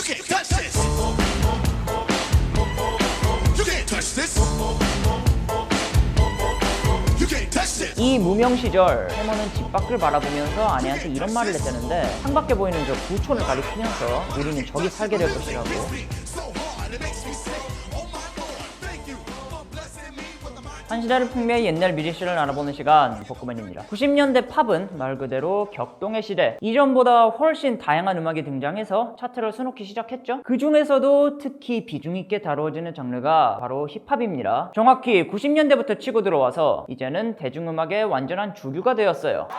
can't touch this. You can't touch this. You can't touch this. 이 무명 시절 해머는 집 밖을 바라보면서 아내한테 이런 말을 했다는데 창밖에 보이는 저 부촌을 가리키면서 우리는 저기 살게 될 것이라고. So hard, it makes me sick. Oh my Lord, thank you for blessing me with the mind. 한 시대를 풍미의 옛날 뮤지션을 알아보는 시간 복구맨입니다. 90년대 팝은 말 그대로 격동의 시대. 이전보다 훨씬 다양한 음악이 등장해서 차트를 수놓기 시작했죠. 그 중에서도 특히 비중 있게 다루어지는 장르가 바로 힙합입니다. 정확히 90년대부터 치고 들어와서 이제는 대중음악의 완전한 주류가 되었어요.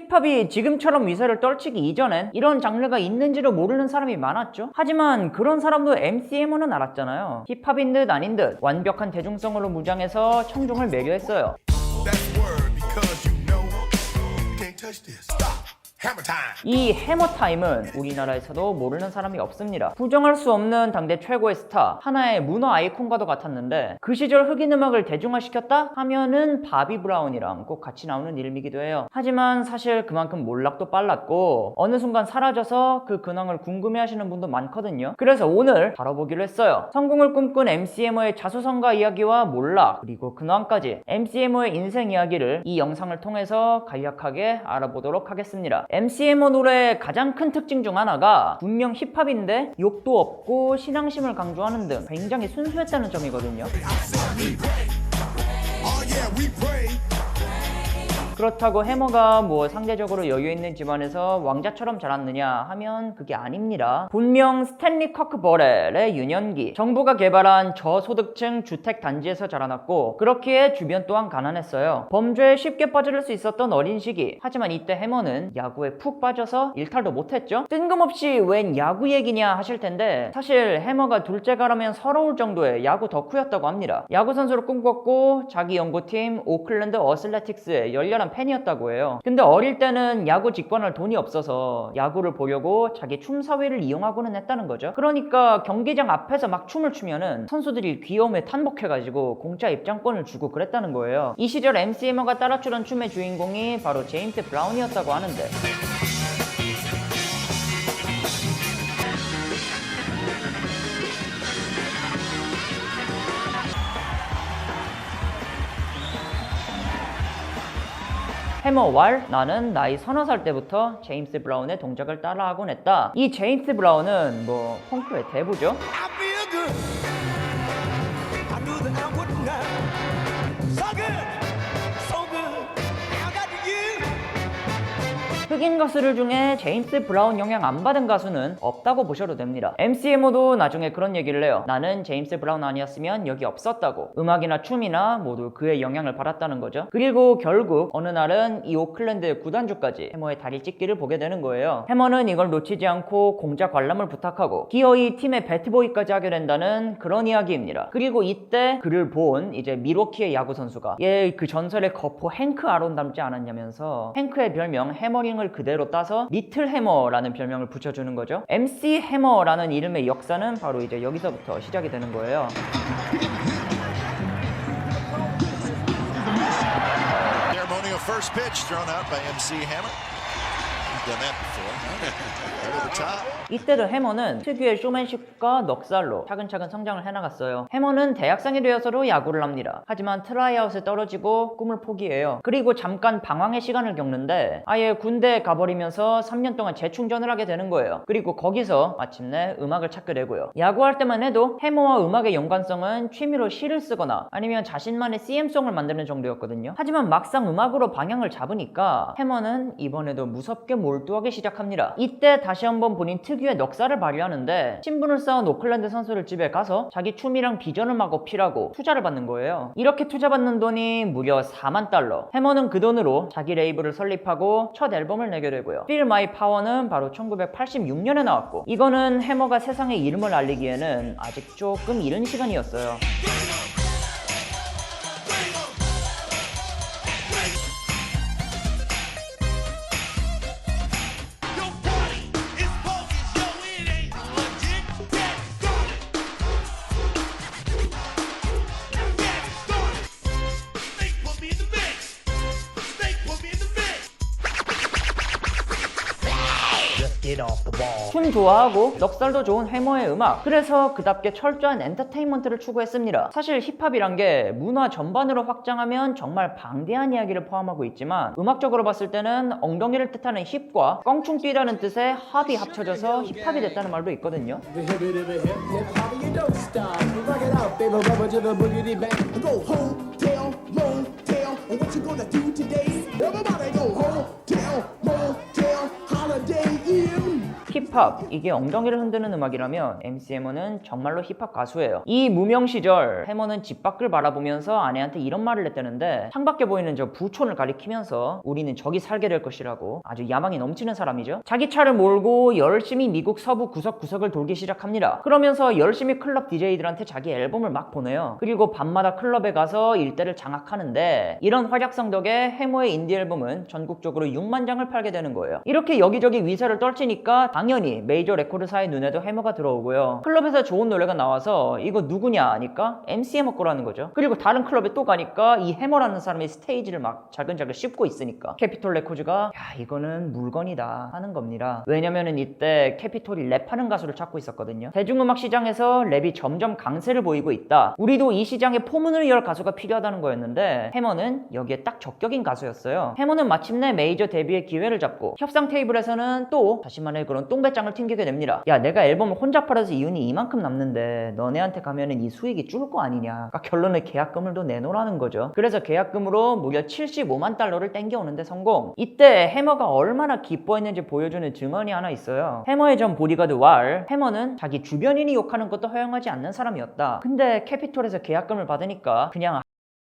힙합이 지금처럼 위세를 떨치기 이전엔 이런 장르가 있는지도 모르는 사람이 많았죠. 하지만 그런 사람도 MC 해머는 알았잖아요. 힙합인 듯 아닌 듯 완벽한 대중성으로 무장해서 청중을 매료했어요. That's word because you know you can't touch this. Stop. Hammer time. 이 해머타임은 우리나라에서도 모르는 사람이 없습니다. 부정할 수 없는 당대 최고의 스타, 하나의 문화 아이콘과도 같았는데 그 시절 흑인 음악을 대중화시켰다 하면은 바비 브라운이랑 꼭 같이 나오는 이름이기도 해요. 하지만 사실 그만큼 몰락도 빨랐고 어느 순간 사라져서 그 근황을 궁금해하시는 분도 많거든요. 그래서 오늘 다뤄보기로 했어요. 성공을 꿈꾼 MC 해머의 자수성가 이야기와 몰락, 그리고 근황까지 MC 해머의 인생 이야기를 이 영상을 통해서 간략하게 알아보도록 하겠습니다. MC 해머 노래의 가장 큰 특징 중 하나가 분명 힙합인데 욕도 없고 신앙심을 강조하는 등 굉장히 순수했다는 점이거든요. Oh yeah, we pray. 그렇다고 해머가 뭐 상대적으로 여유있는 집안에서 왕자처럼 자랐느냐 하면 그게 아닙니다. 분명 스탠리 커크 버렐의 유년기, 정부가 개발한 저소득층 주택단지에서 자라났고 그렇기에 주변 또한 가난했어요. 범죄에 쉽게 빠져들 수 있었던 어린 시기. 하지만 이때 해머는 야구에 푹 빠져서 일탈도 못했죠. 뜬금없이 웬 야구 얘기냐 하실 텐데 사실 해머가 둘째가라면 서러울 정도의 야구 덕후였다고 합니다. 야구 선수로 꿈꿨고 자기 연고팀 오클랜드 어슬레틱스의 열렬한 팬이었다고 해요. 근데 어릴 때는 야구 직관할 돈이 없어서 야구를 보려고 자기 춤 사위를 이용하고는 했다는 거죠. 그러니까 경기장 앞에서 막 춤을 추면은 선수들이 귀여움에 탄복해가지고 공짜 입장권을 주고 그랬다는 거예요. 이 시절 MC 해머가 따라추던 춤의 주인공이 바로 제임스 브라운이었다고 하는데 해머 왈, 나는 나이 서너 살 때부터 제임스 브라운의 동작을 따라하곤 했다. 이 제임스 브라운은 뭐 펑크의 대부죠. I feel good. I knew that I wouldn't die. So good. So good. I got you. 흑인 가수들 중에 제임스 브라운 영향 안 받은 가수는 없다고 보셔도 됩니다. MC 해머도 나중에 그런 얘기를 해요. 나는 제임스 브라운 아니었으면 여기 없었다고. 음악이나 춤이나 모두 그의 영향을 받았다는 거죠. 그리고 결국 어느 날은 이 오클랜드 구단주까지 해머의 다리 찢기를 보게 되는 거예요. 해머는 이걸 놓치지 않고 공작 관람을 부탁하고 기어이 팀의 배트보이까지 하게 된다는 그런 이야기입니다. 그리고 이때 그를 본 이제 밀워키의 야구 선수가 얘 그 전설의 거포 행크 아론 닮지 않았냐면서 행크의 별명 해머링을 그대로 따서 리틀 해머라는 별명을 붙여주는 거죠. MC 해머라는 이름의 역사는 바로 이제 여기서부터 시작이 되는 거예요. Ceremonial first pitch thrown out by MC Hammer. He's done that before. Over the top. 이때도 해머는 특유의 쇼맨십과 넉살로 차근차근 성장을 해나갔어요. 해머는 대학생이 되어서도 야구를 합니다. 하지만 트라이아웃에 떨어지고 꿈을 포기해요. 그리고 잠깐 방황의 시간을 겪는데 아예 군대에 가버리면서 3년 동안 재충전을 하게 되는 거예요. 그리고 거기서 마침내 음악을 찾게 되고요. 야구할 때만 해도 해머와 음악의 연관성은 취미로 시를 쓰거나 아니면 자신만의 CM송을 만드는 정도였거든요. 하지만 막상 음악으로 방향을 잡으니까 해머는 이번에도 무섭게 몰두하기 시작합니다. 이때 다시 한번 본인 특유의 넉살을 발휘하는데 신분을 쌓은 오클랜드 선수들 집에 가서 자기 춤이랑 비전을 마구 피라고 투자를 받는 거예요. 이렇게 투자받는 돈이 무려 4만 달러. 해머는 그 돈으로 자기 레이블을 설립하고 첫 앨범을 내게 되고요. Feel My Power는 바로 1986년에 나왔고 이거는 해머가 세상에 이름을 알리기에는 아직 조금 이른 시간이었어요. Your party is bogus, yo, it ain't legit. Get started. Get started. They put me in the mix. They put me in the mix. Get off the wall. 춤 좋아하고 넉살도 좋은 해머의 음악, 그래서 그답게 철저한 엔터테인먼트를 추구했습니다. 사실 힙합이란 게 문화 전반으로 확장하면 정말 방대한 이야기를 포함하고 있지만 음악적으로 봤을 때는 엉덩이를 뜻하는 힙과 껑충 뛰라는 뜻의 합이 합쳐져서 힙합이 됐다는 말도 있거든요. The hip hop, you don't stop. Rock it out, baby, rubber to the boogity bang. Go hotel, motel, and what you gonna do today? Everybody go hotel, motel, holiday inn. 힙합, 이게 엉덩이를 흔드는 음악이라면 MC 해머는 정말로 힙합 가수예요. 이 무명 시절 해머는 집 밖을 바라보면서 아내한테 이런 말을 했다는데, 창밖에 보이는 저 부촌을 가리키면서 우리는 저기 살게 될 것이라고. 아주 야망이 넘치는 사람이죠. 자기 차를 몰고 열심히 미국 서부 구석구석을 돌기 시작합니다. 그러면서 열심히 클럽 DJ들한테 자기 앨범을 막 보내요. 그리고 밤마다 클럽에 가서 일대를 장악하는데, 이런 활약성 덕에 해머의 인디 앨범은 전국적으로 6만 장을 팔게 되는 거예요. 이렇게 여기저기 위세를 떨치니까 당연히 메이저 레코드사의 눈에도 해머가 들어오고요. 클럽에서 좋은 노래가 나와서 이거 누구냐 하니까 MC 해머 거라는 거죠. 그리고 다른 클럽에 또 가니까 이 해머라는 사람이 스테이지를 막 자근자근 씹고 있으니까 캐피톨 레코드가 야, 이거는 물건이다 하는 겁니다. 왜냐면은 이때 캐피톨이 랩하는 가수를 찾고 있었거든요. 대중음악 시장에서 랩이 점점 강세를 보이고 있다, 우리도 이 시장에 포문을 열 가수가 필요하다는 거였는데 해머는 여기에 딱 적격인 가수였어요. 해머는 마침내 메이저 데뷔의 기회를 잡고 협상 테이블에서는 또 자신만의 그런 똥배짱을 튕기게 됩니다. 야, 내가 앨범을 혼자 팔아서 이윤이 이만큼 남는데 너네한테 가면은 이 수익이 줄 거 아니냐. 그러니까 결론은 계약금을 더 내놓으라는 거죠. 그래서 계약금으로 무려 75만 달러를 땡겨오는데 성공. 이때 해머가 얼마나 기뻐했는지 보여주는 증언이 하나 있어요. 해머의 전 보디가드 왈, 해머는 자기 주변인이 욕하는 것도 허용하지 않는 사람이었다. 근데 캐피톨에서 계약금을 받으니까 그냥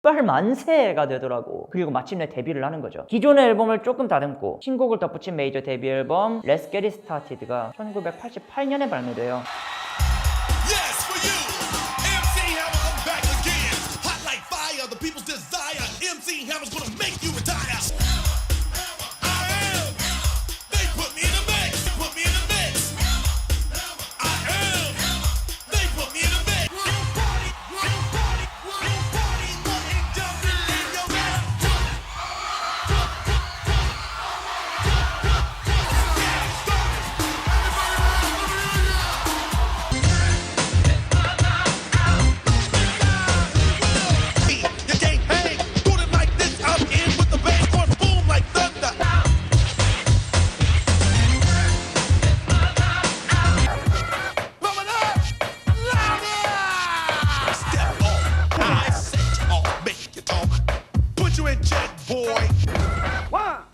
발 만세가 되더라고. 그리고 마침내 데뷔를 하는 거죠. 기존의 앨범을 조금 다듬고 신곡을 덧붙인 메이저 데뷔 앨범 Let's Get It Started가 1988년에 발매돼요. Yes, for you. MC Hammer, I'm back again. Hot like fire, the people's desire. MC Hammer's gonna make you retire. I am. They put me in the mix. Put me in the mix. I am. They put me in the mix. Party, party, party, party, nothing jumping in your mouth. You can't hang. Do it like this. I'm in with the bass chorus, boom like thunder. Pump it up, louder. Step off, I set you off, make you talk. Put you in check, boy. 1,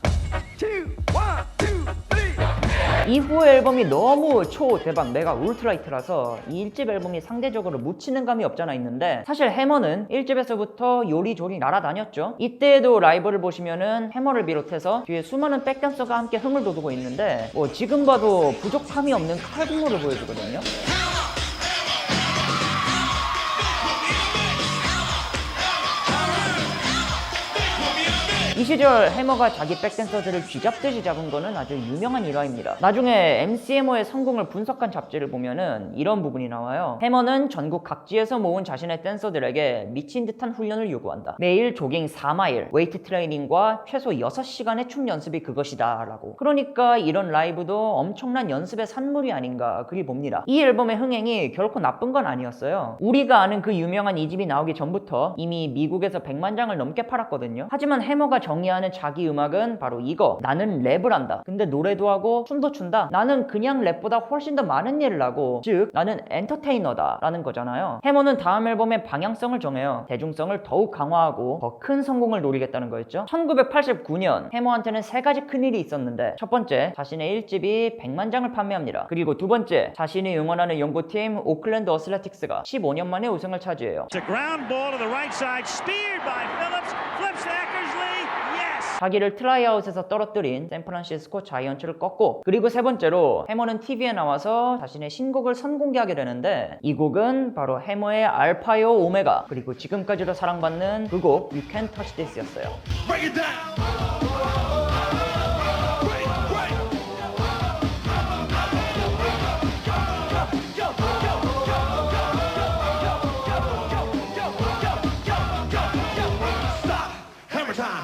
2, 1, 2, 3. 이후 앨범이 너무 초대박 메가 울트라 히트라서 이 1집 앨범이 상대적으로 묻히는 감이 없잖아 있는데, 사실 해머는 1집에서부터 요리조리 날아다녔죠. 이때에도 라이브를 보시면은 해머를 비롯해서 뒤에 수많은 백댄서가 함께 흥을 돋우고 있는데, 뭐 지금 봐도 부족함이 없는 칼군무를 보여주거든요. 이 시절 해머가 자기 백댄서들을 쥐잡듯이 잡은 거는 아주 유명한 일화입니다. 나중에 MC 해머의 성공을 분석한 잡지를 보면은 이런 부분이 나와요. 해머는 전국 각지에서 모은 자신의 댄서들에게 미친 듯한 훈련을 요구한다. 매일 조깅 4마일, 웨이트 트레이닝과 최소 6시간의 춤 연습이 그것이다 라고. 그러니까 이런 라이브도 엄청난 연습의 산물이 아닌가 그리 봅니다. 이 앨범의 흥행이 결코 나쁜 건 아니었어요. 우리가 아는 그 유명한 2집이 나오기 전부터 이미 미국에서 100만 장을 넘게 팔았거든요. 하지만 해머가 정의하는 자기 음악은 바로 이거. 나는 랩을 한다. 근데 노래도 하고 춤도 춘다. 나는 그냥 랩보다 훨씬 더 많은 일을 하고, 즉 나는 엔터테이너다 라는 거잖아요. 해머는 다음 앨범의 방향성을 정해요. 대중성을 더욱 강화하고 더 큰 성공을 노리겠다는 거였죠. 1989년 해머한테는 3가지 큰일이 있었는데, 첫 번째, 자신의 1집이 100만 장을 판매합니다. 그리고 두 번째, 자신이 응원하는 연구팀 오클랜드 어슬레틱스가 15년 만에 우승을 차지해요. It's a ground ball to the right side, speared by Phillips, flips to Eckersley, yes! 자기를 트라이아웃에서 떨어뜨린 샌프란시스코 자이언츠를 꺾고, 그리고 세 번째로 해머는 TV에 나와서 자신의 신곡을 선공개하게 되는데, 이 곡은 바로 해머의 알파요 오메가, 그리고 지금까지도 사랑받는 그 곡 You Can't Touch This 였어요. Break it down.